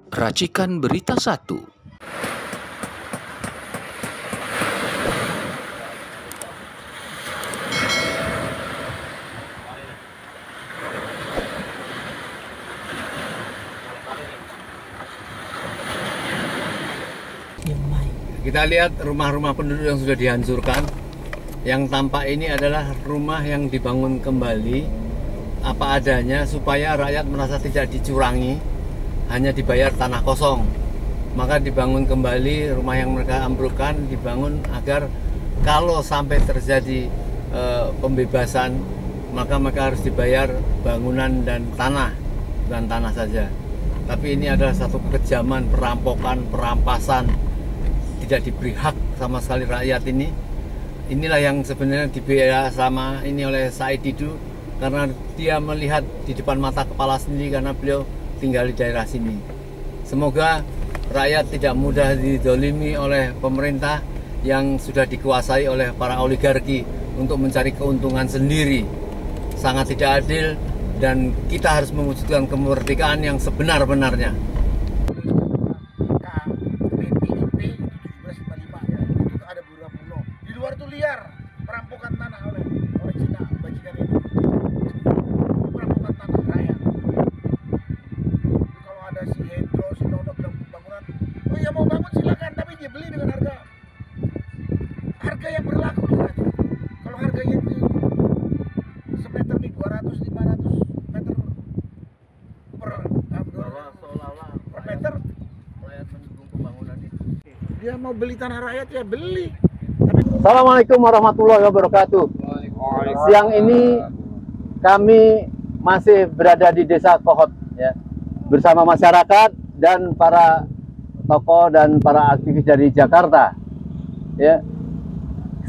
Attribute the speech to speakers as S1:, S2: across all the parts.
S1: Racikan Berita 1.
S2: Kita lihat rumah-rumah penduduk yang sudah dihancurkan. Yang tampak ini adalah rumah yang dibangun kembali apa adanya supaya rakyat merasa tidak dicurangi, hanya dibayar tanah kosong. Maka dibangun kembali rumah yang mereka ambrukkan, dibangun agar kalau sampai terjadi pembebasan, maka mereka harus dibayar bangunan dan tanah, bukan tanah saja. Tapi ini adalah satu kekejaman, perampokan, perampasan, tidak diberi hak sama sekali rakyat ini. Inilah yang sebenarnya dibela sama ini oleh Said Didu, karena dia melihat di depan mata kepala sendiri karena beliau tinggal di daerah sini. Semoga rakyat tidak mudah didolimi oleh pemerintah yang sudah dikuasai oleh para oligarki untuk mencari keuntungan sendiri. Sangat tidak adil dan kita harus mewujudkan kemerdekaan yang sebenar-benarnya.
S3: Liar perampokan tanah oleh Cina bajingan ini, perampokan tanah rakyat. Kalau ada si Hendro, si Nono bilang bangunan, oh ya mau bangun silakan, tapi dia beli dengan harga yang berlaku di sana. Kalau harganya itu semeter nih 200-500 meter per meter,
S2: Rakyat mendukung pembangunan itu.
S3: dia mau beli tanah rakyat ya beli.
S4: Assalamualaikum warahmatullahi wabarakatuh. Siang ini kami masih berada di Desa Kohot ya, bersama masyarakat dan para tokoh dan para aktivis dari Jakarta. Ya,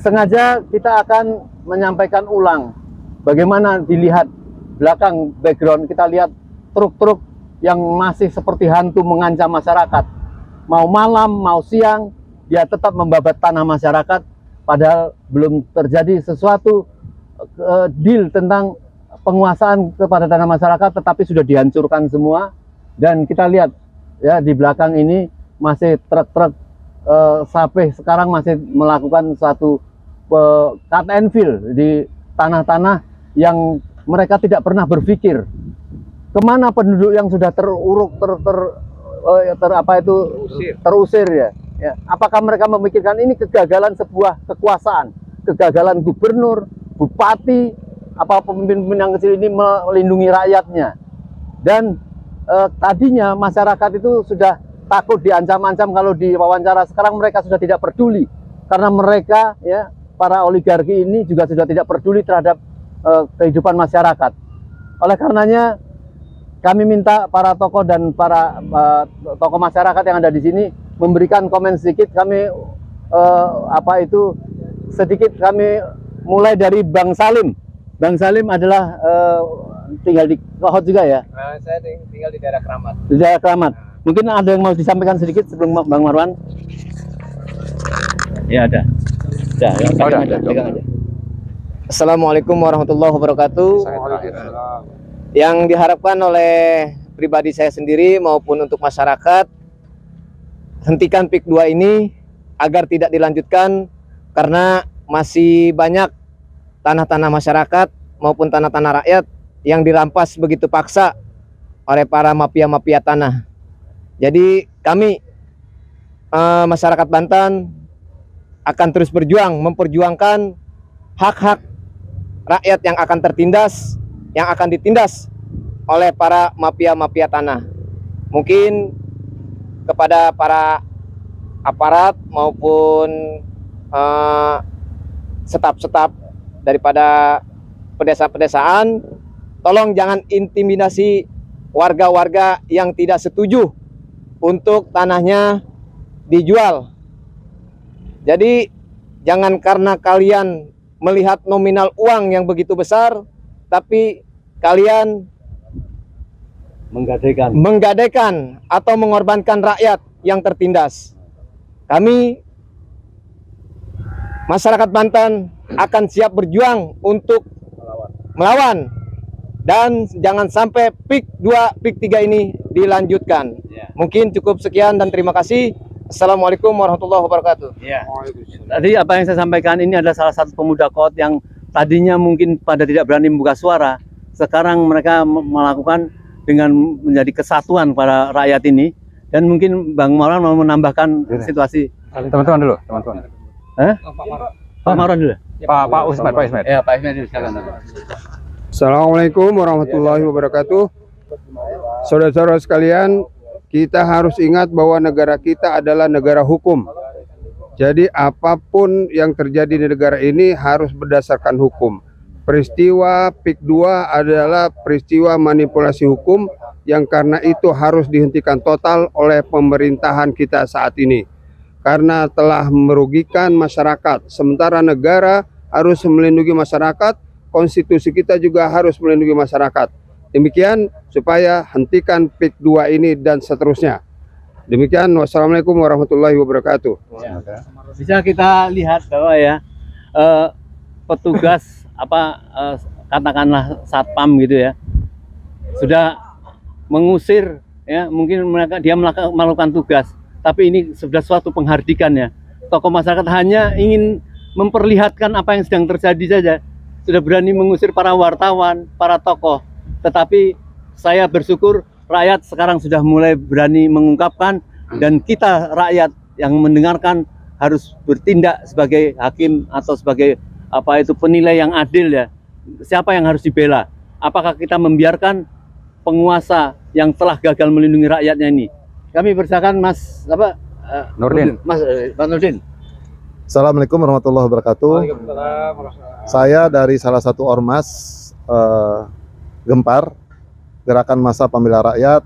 S4: sengaja kita akan menyampaikan ulang bagaimana dilihat belakang background, kita lihat truk-truk yang masih seperti hantu mengancam masyarakat. Mau malam, mau siang, dia tetap membabat tanah masyarakat. Padahal belum terjadi sesuatu deal tentang penguasaan kepada tanah masyarakat, tetapi sudah dihancurkan semua. Dan kita lihat ya di belakang ini masih truk-truk sampai sekarang masih melakukan suatu cut and fill di tanah-tanah yang mereka tidak pernah berpikir kemana penduduk yang sudah terusir ya. Ya, apakah mereka memikirkan ini kegagalan sebuah kekuasaan, kegagalan gubernur, bupati, apa pemimpin-pemimpin yang kecil ini melindungi rakyatnya? Dan tadinya masyarakat itu sudah takut diancam-ancam kalau diwawancara. Sekarang mereka sudah tidak peduli karena mereka ya para oligarki ini juga sudah tidak peduli terhadap kehidupan masyarakat. Oleh karenanya kami minta para tokoh dan para tokoh masyarakat yang ada di sini memberikan komen sedikit. Kami sedikit kami mulai dari Bang Salim. Bang Salim adalah tinggal di Kohot juga ya?
S5: Saya tinggal di daerah Keramat.
S4: Di daerah Keramat. Mungkin ada yang mau disampaikan sedikit sebelum Bang Marwan? Ya ada. Ya, pegang aja.
S5: Assalamualaikum warahmatullahi wabarakatuh. Yang diharapkan oleh pribadi saya sendiri maupun untuk masyarakat, hentikan PIK 2 ini agar tidak dilanjutkan karena masih banyak tanah-tanah masyarakat maupun tanah-tanah rakyat yang dirampas begitu paksa oleh para mafia-mafia tanah. Jadi kami masyarakat Banten akan terus berjuang memperjuangkan hak-hak rakyat yang akan tertindas, yang akan ditindas oleh para mafia-mafia tanah. Mungkin kepada para aparat maupun staf-staf daripada pedesaan-pedesaan, tolong jangan intimidasi warga-warga yang tidak setuju untuk tanahnya dijual. Jadi jangan karena kalian melihat nominal uang yang begitu besar, tapi kalian menggadaikan atau mengorbankan rakyat yang tertindas. Kami masyarakat Banten akan siap berjuang untuk melawan dan jangan sampai PIK 2, PIK 3 ini dilanjutkan. Mungkin cukup sekian dan terima kasih. Assalamualaikum warahmatullahi wabarakatuh.
S4: Ya. Tadi apa yang saya sampaikan ini adalah salah satu pemuda Kohot yang tadinya mungkin pada tidak berani membuka suara. Sekarang mereka melakukan dengan menjadi kesatuan para rakyat ini. Dan mungkin Bang Marwan mau menambahkan situasi.
S6: Teman-teman dulu, teman-teman.
S4: Pak Marwan dulu.
S6: Pak Ismet.
S4: Ya, Pak Ismet dulu, silakan.
S7: Assalamualaikum warahmatullahi wabarakatuh. Saudara-saudara sekalian, kita harus ingat bahwa negara kita adalah negara hukum. Jadi apapun yang terjadi di negara ini harus berdasarkan hukum. Peristiwa PIK 2 adalah peristiwa manipulasi hukum yang karena itu harus dihentikan total oleh pemerintahan kita saat ini. Karena telah merugikan masyarakat. Sementara negara harus melindungi masyarakat, konstitusi kita juga harus melindungi masyarakat. Demikian supaya hentikan PIK 2 ini dan seterusnya. Demikian, wassalamualaikum warahmatullahi wabarakatuh.
S4: Ya. Bisa kita lihat bahwa ya petugas katakanlah satpam gitu ya sudah mengusir ya, mungkin dia melakukan tugas, tapi ini sudah suatu penghardikan ya. Tokoh masyarakat hanya ingin memperlihatkan apa yang sedang terjadi saja, sudah berani mengusir para wartawan, para tokoh. Tetapi saya bersyukur rakyat sekarang sudah mulai berani mengungkapkan, dan kita rakyat yang mendengarkan harus bertindak sebagai hakim atau sebagai penilai yang adil ya. Siapa yang harus dibela? Apakah kita membiarkan penguasa yang telah gagal melindungi rakyatnya ini? Kami persilakan Mas
S6: Nurdin.
S4: Mas Nurdin.
S8: Assalamualaikum warahmatullahi wabarakatuh. Saya dari salah satu ormas Gempar, Gerakan Massa Pembela Rakyat,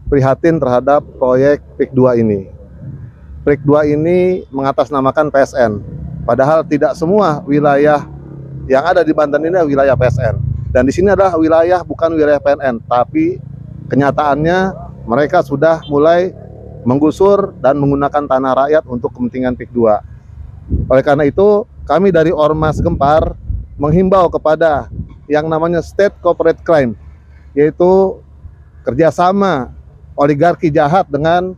S8: prihatin terhadap proyek PIK 2 ini. PIK 2 ini mengatasnamakan PSN, padahal tidak semua wilayah yang ada di Banten ini wilayah PSN. Dan di sini adalah wilayah bukan wilayah PNN, tapi kenyataannya mereka sudah mulai menggusur dan menggunakan tanah rakyat untuk kepentingan PIK 2. Oleh karena itu, kami dari Ormas Gempar menghimbau kepada yang namanya state corporate crime, yaitu kerjasama oligarki jahat dengan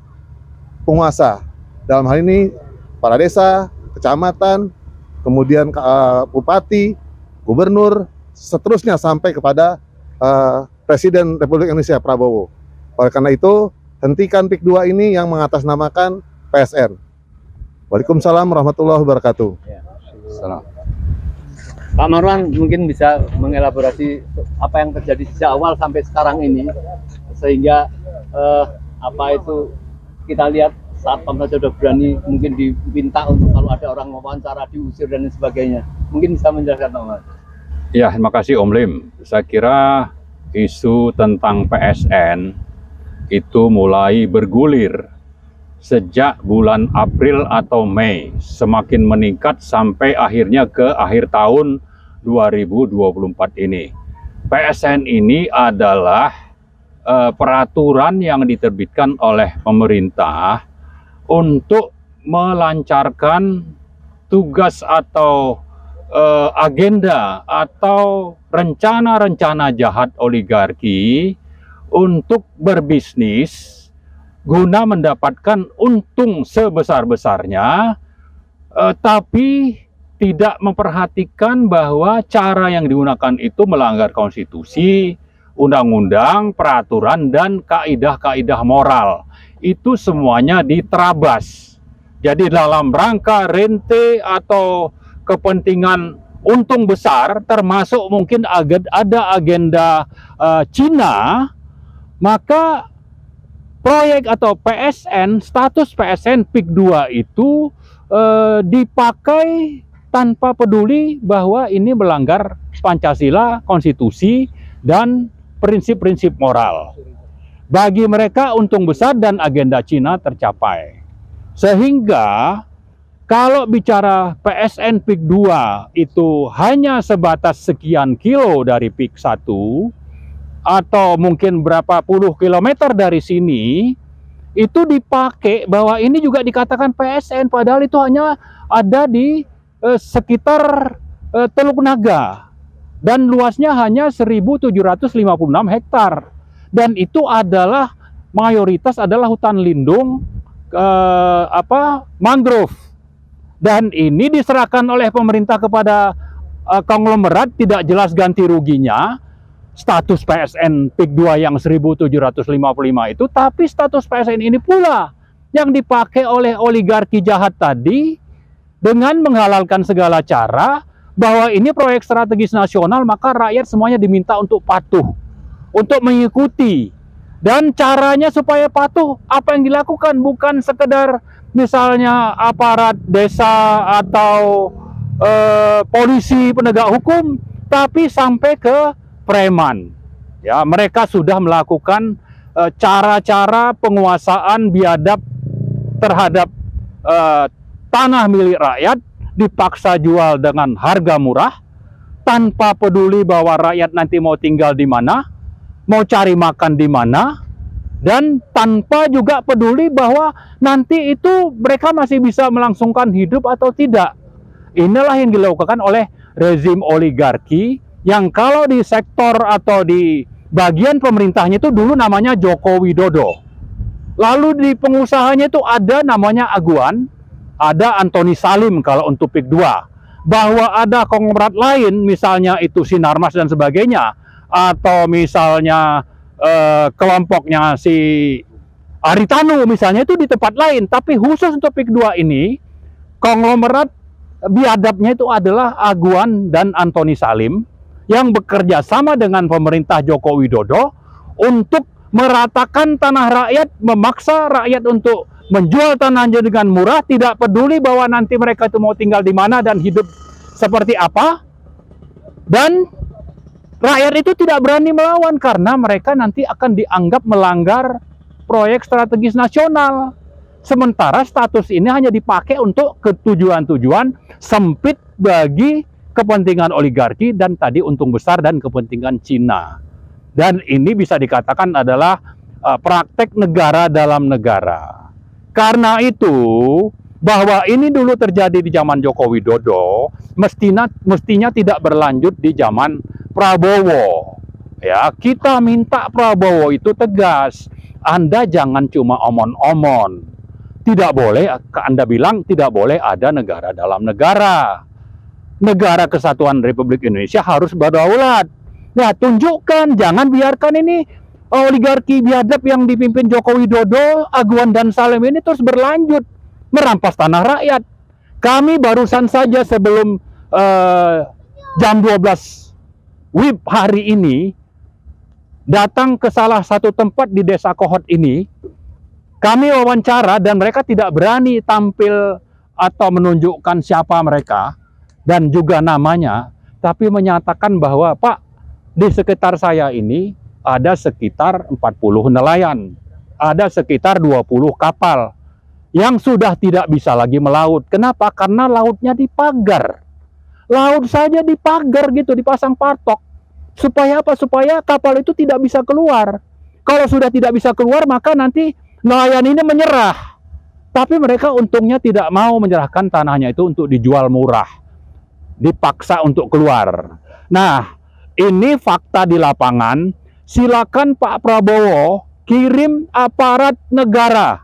S8: penguasa. Dalam hal ini kepala desa, kecamatan, kemudian bupati, gubernur, seterusnya sampai kepada Presiden Republik Indonesia Prabowo. Oleh karena itu, hentikan PIK 2 ini yang mengatasnamakan PSN. Waalaikumsalam warahmatullahi wabarakatuh.
S6: Salam.
S4: Pak Marwan mungkin bisa mengelaborasi apa yang terjadi sejak awal sampai sekarang ini, sehingga kita lihat satpam saja sudah berani mungkin diminta untuk kalau ada orang wawancara diusir dan sebagainya. Mungkin bisa menjelaskan Pak Marwan.
S6: Ya, terima kasih Om Lim. Saya kira isu tentang PSN itu mulai bergulir sejak bulan April atau Mei, semakin meningkat sampai akhirnya ke akhir tahun 2024 ini. PSN ini adalah peraturan yang diterbitkan oleh pemerintah untuk melancarkan tugas atau agenda atau rencana-rencana jahat oligarki untuk berbisnis guna mendapatkan untung sebesar-besarnya, tapi tidak memperhatikan bahwa cara yang digunakan itu melanggar konstitusi, undang-undang, peraturan, dan kaidah-kaidah moral. Itu semuanya diterabas. Jadi dalam rangka rente atau kepentingan untung besar, termasuk mungkin ada agenda Cina, maka proyek atau PSN, status PSN PIK 2 itu dipakai tanpa peduli bahwa ini melanggar Pancasila, konstitusi, dan prinsip-prinsip moral. Bagi mereka untung besar dan agenda Cina tercapai. Sehingga kalau bicara PSN PIK 2 itu hanya sebatas sekian kilo dari PIK 1, atau mungkin berapa puluh kilometer dari sini, itu dipakai bahwa ini juga dikatakan PSN, padahal itu hanya ada di sekitar Teluk Naga dan luasnya hanya 1.756 hektar, dan itu adalah mayoritas adalah hutan lindung mangrove. Dan ini diserahkan oleh pemerintah kepada konglomerat, tidak jelas ganti ruginya. Status PSN PIK 2 yang 1755 itu, tapi status PSN ini pula yang dipakai oleh oligarki jahat tadi dengan menghalalkan segala cara bahwa ini proyek strategis nasional, maka rakyat semuanya diminta untuk patuh, untuk mengikuti. Dan caranya supaya patuh, apa yang dilakukan bukan sekedar misalnya aparat desa atau polisi penegak hukum, tapi sampai ke preman. Ya, mereka sudah melakukan cara-cara penguasaan biadab terhadap tanah milik rakyat, dipaksa jual dengan harga murah, tanpa peduli bahwa rakyat nanti mau tinggal di mana, mau cari makan di mana, dan tanpa juga peduli bahwa nanti itu mereka masih bisa melangsungkan hidup atau tidak. Inilah yang dilakukan oleh rezim oligarki yang kalau di sektor atau di bagian pemerintahnya itu dulu namanya Joko Widodo. Lalu di pengusahanya itu ada namanya Aguan, ada Antoni Salim kalau untuk PIK 2. Bahwa ada konglomerat lain, misalnya itu Sinarmas dan sebagainya, atau misalnya kelompoknya si Aritanu misalnya, itu di tempat lain. Tapi khusus untuk PIK 2 ini, konglomerat biadabnya itu adalah Aguan dan Antoni Salim, yang bekerja sama dengan pemerintah Joko Widodo untuk meratakan tanah rakyat, memaksa rakyat untuk menjual tanahnya dengan murah, tidak peduli bahwa nanti mereka itu mau tinggal di mana dan hidup seperti apa. Dan rakyat itu tidak berani melawan karena mereka nanti akan dianggap melanggar proyek strategis nasional. Sementara status ini hanya dipakai untuk tujuan-tujuan sempit bagi kepentingan oligarki dan tadi untung besar dan kepentingan Cina. Dan ini bisa dikatakan adalah praktek negara dalam negara. Karena itu, bahwa ini dulu terjadi di zaman Joko Widodo, mestinya tidak berlanjut di zaman Prabowo. Ya, kita minta Prabowo itu tegas. Anda jangan cuma omon-omon. Tidak boleh, Anda bilang tidak boleh ada negara dalam negara. Negara Kesatuan Republik Indonesia harus berdaulat. Nah, tunjukkan, jangan biarkan ini oligarki biadab yang dipimpin Joko Widodo, Aguan dan Salim ini terus berlanjut merampas tanah rakyat. Kami barusan saja sebelum jam 12 WIB hari ini datang ke salah satu tempat di Desa Kohot ini. Kami wawancara dan mereka tidak berani tampil atau menunjukkan siapa mereka dan juga namanya, tapi menyatakan bahwa Pak, di sekitar saya ini ada sekitar 40 nelayan, ada sekitar 20 kapal yang sudah tidak bisa lagi melaut. Kenapa? Karena lautnya dipagar. Laut saja dipagar gitu, dipasang patok. Supaya apa? Supaya kapal itu tidak bisa keluar. Kalau sudah tidak bisa keluar, maka nanti nelayan ini menyerah. Tapi mereka untungnya tidak mau menyerahkan tanahnya itu untuk dijual murah. Dipaksa untuk keluar. Nah, ini fakta di lapangan. Silakan Pak Prabowo kirim aparat negara,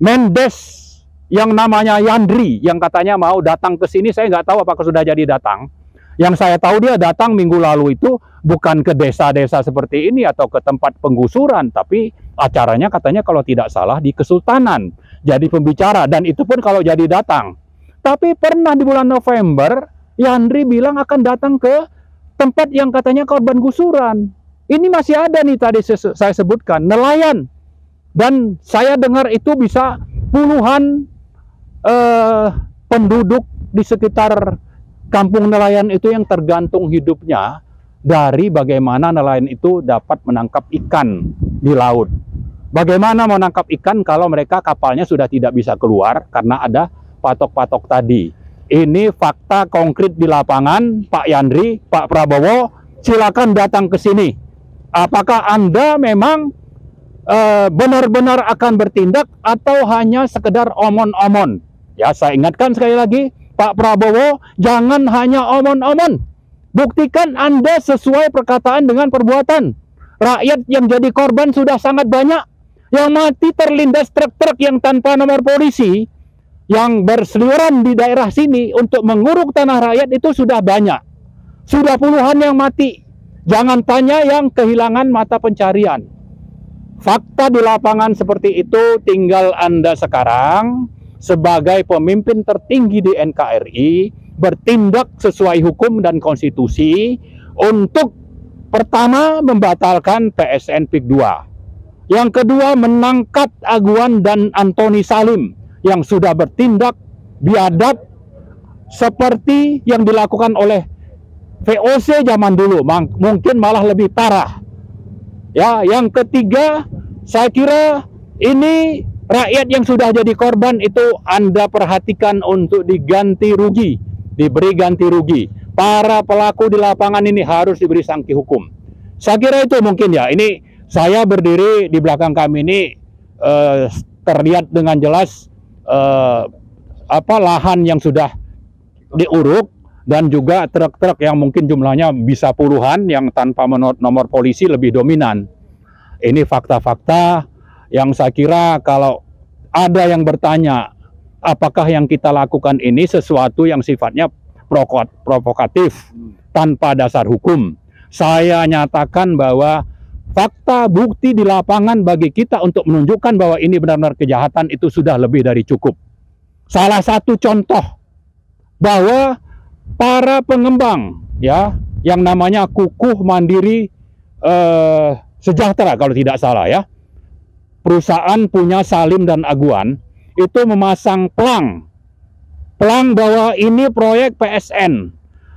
S6: Mendes yang namanya Yandri, yang katanya mau datang ke sini. Saya nggak tahu apakah sudah jadi datang. Yang saya tahu dia datang minggu lalu itu bukan ke desa-desa seperti ini atau ke tempat penggusuran, tapi acaranya katanya kalau tidak salah di Kesultanan. Jadi pembicara, dan itu pun kalau jadi datang. Tapi pernah di bulan November, Yandri bilang akan datang ke tempat yang katanya korban gusuran. Ini masih ada nih tadi saya sebutkan, nelayan. Dan saya dengar itu bisa puluhan penduduk di sekitar kampung nelayan itu yang tergantung hidupnya dari bagaimana nelayan itu dapat menangkap ikan di laut. Bagaimana menangkap ikan kalau mereka kapalnya sudah tidak bisa keluar karena ada patok-patok tadi. Ini fakta konkret di lapangan, Pak Yandri, Pak Prabowo, silakan datang ke sini. Apakah Anda memang benar-benar akan bertindak atau hanya sekedar omon-omon? Ya, saya ingatkan sekali lagi, Pak Prabowo, jangan hanya omon-omon. Buktikan Anda sesuai perkataan dengan perbuatan. Rakyat yang jadi korban sudah sangat banyak. Yang mati terlindas truk-truk yang tanpa nomor polisi, yang berseliweran di daerah sini untuk menguruk tanah rakyat itu sudah banyak. Sudah puluhan yang mati. Jangan tanya yang kehilangan mata pencarian. Fakta di lapangan seperti itu, tinggal Anda sekarang sebagai pemimpin tertinggi di NKRI bertindak sesuai hukum dan konstitusi untuk pertama membatalkan PSN PIK 2. Yang kedua menangkap Aguan dan Antoni Salim yang sudah bertindak biadab seperti yang dilakukan oleh VOC zaman dulu, mungkin malah lebih parah. Ya, yang ketiga, saya kira ini rakyat yang sudah jadi korban itu Anda perhatikan untuk diganti rugi, diberi ganti rugi. Para pelaku di lapangan ini harus diberi sanksi hukum. Saya kira itu mungkin ya. Ini saya berdiri di belakang kami ini terlihat dengan jelas lahan yang sudah diuruk dan juga truk-truk yang mungkin jumlahnya bisa puluhan yang tanpa nomor polisi lebih dominan. Ini fakta-fakta yang saya kira kalau ada yang bertanya apakah yang kita lakukan ini sesuatu yang sifatnya provokatif tanpa dasar hukum. Saya nyatakan bahwa fakta bukti di lapangan bagi kita untuk menunjukkan bahwa ini benar-benar kejahatan itu sudah lebih dari cukup. Salah satu contoh bahwa para pengembang ya yang namanya Kukuh Mandiri Sejahtera kalau tidak salah ya, perusahaan punya Salim dan Aguan itu memasang pelang bahwa ini proyek PSN.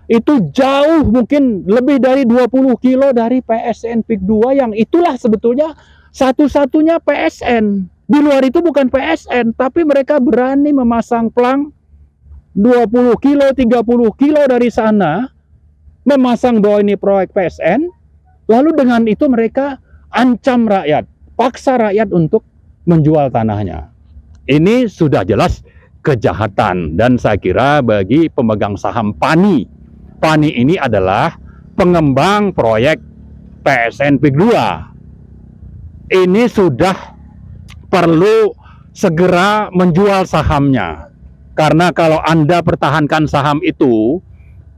S6: Itu jauh mungkin lebih dari 20 kilo dari PSN PIK 2 yang itulah sebetulnya satu-satunya PSN. Di luar itu bukan PSN, tapi mereka berani memasang pelang 20 kilo, 30 kilo dari sana, memasang bahwa ini proyek PSN, lalu dengan itu mereka ancam rakyat, paksa rakyat untuk menjual tanahnya. Ini sudah jelas kejahatan dan saya kira bagi pemegang saham PANI ini adalah pengembang proyek PSN PIK 2. Ini sudah perlu segera menjual sahamnya. Karena kalau Anda pertahankan saham itu,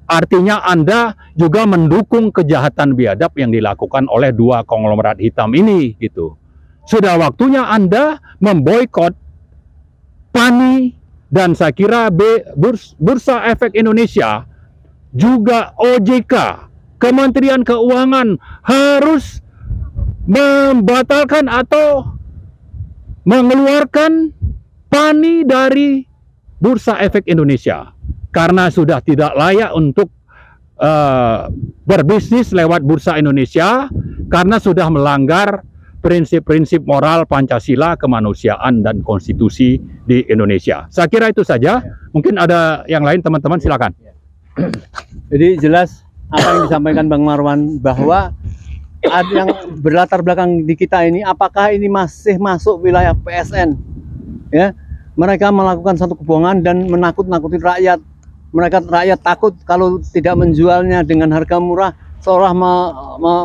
S6: artinya Anda juga mendukung kejahatan biadab yang dilakukan oleh dua konglomerat hitam ini gitu. Sudah waktunya Anda memboikot PANI dan saya kira Bursa Efek Indonesia, juga OJK, Kementerian Keuangan harus membatalkan atau mengeluarkan PANI dari Bursa Efek Indonesia karena sudah tidak layak untuk berbisnis lewat Bursa Indonesia karena sudah melanggar prinsip-prinsip moral Pancasila, kemanusiaan dan konstitusi di Indonesia. Saya kira itu saja. Mungkin ada yang lain, teman-teman silakan.
S2: Jadi jelas apa yang disampaikan Bang Marwan bahwa ada yang berlatar belakang di kita ini, apakah ini masih masuk wilayah PSN? Ya, mereka melakukan satu kebohongan dan menakut-nakuti rakyat. Rakyat takut kalau tidak menjualnya dengan harga murah, seolah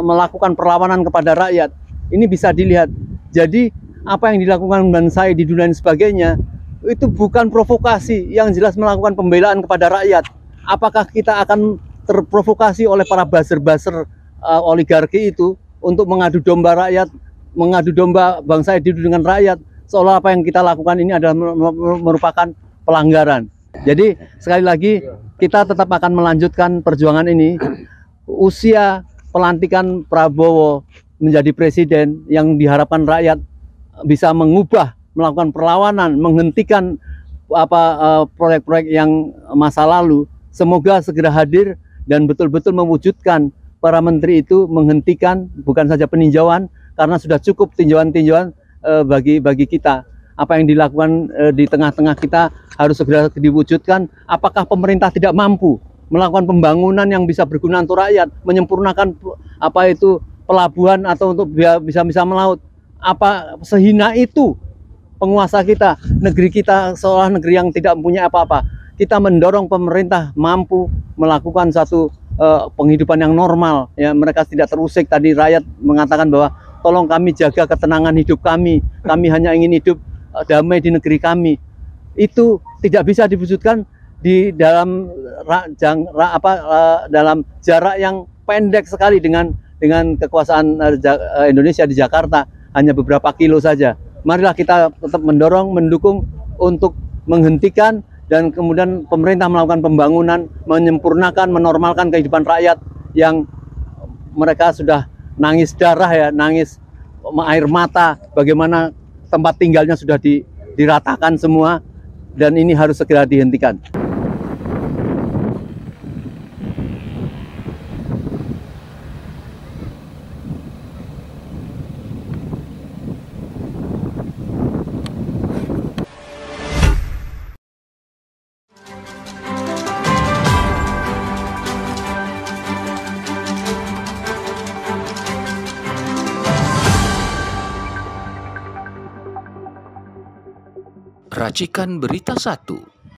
S2: melakukan perlawanan kepada rakyat. Ini bisa dilihat. Jadi apa yang dilakukan Bansai di Dulan dan sebagainya itu bukan provokasi, yang jelas melakukan pembelaan kepada rakyat. Apakah kita akan terprovokasi oleh para buzzer-buzzer oligarki itu untuk mengadu domba rakyat, mengadu domba bangsa itu dengan rakyat, seolah apa yang kita lakukan ini adalah merupakan pelanggaran. Jadi sekali lagi kita tetap akan melanjutkan perjuangan ini. Usia pelantikan Prabowo menjadi presiden yang diharapkan rakyat bisa mengubah, melakukan perlawanan, menghentikan proyek-proyek yang masa lalu. Semoga segera hadir dan betul-betul mewujudkan para menteri itu menghentikan bukan saja peninjauan, karena sudah cukup tinjauan-tinjauan bagi kita. Apa yang dilakukan di tengah-tengah kita harus segera diwujudkan. Apakah pemerintah tidak mampu melakukan pembangunan yang bisa berguna untuk rakyat, menyempurnakan pelabuhan atau untuk bisa melaut? Apa sehina itu penguasa kita, negeri kita seolah negeri yang tidak mempunyai apa-apa? Kita mendorong pemerintah mampu melakukan satu penghidupan yang normal, ya, mereka tidak terusik. Tadi rakyat mengatakan bahwa
S4: tolong kami jaga ketenangan hidup kami hanya ingin hidup damai di negeri kami. Itu tidak bisa diwujudkan di dalam dalam jarak yang pendek sekali dengan kekuasaan Indonesia di Jakarta, hanya beberapa kilo saja. Marilah kita tetap mendorong, mendukung untuk menghentikan, dan kemudian pemerintah melakukan pembangunan, menyempurnakan, menormalkan kehidupan rakyat yang mereka sudah nangis darah ya, nangis air mata, bagaimana tempat tinggalnya sudah diratakan semua, dan ini harus segera dihentikan.
S1: Racikan Berita 1.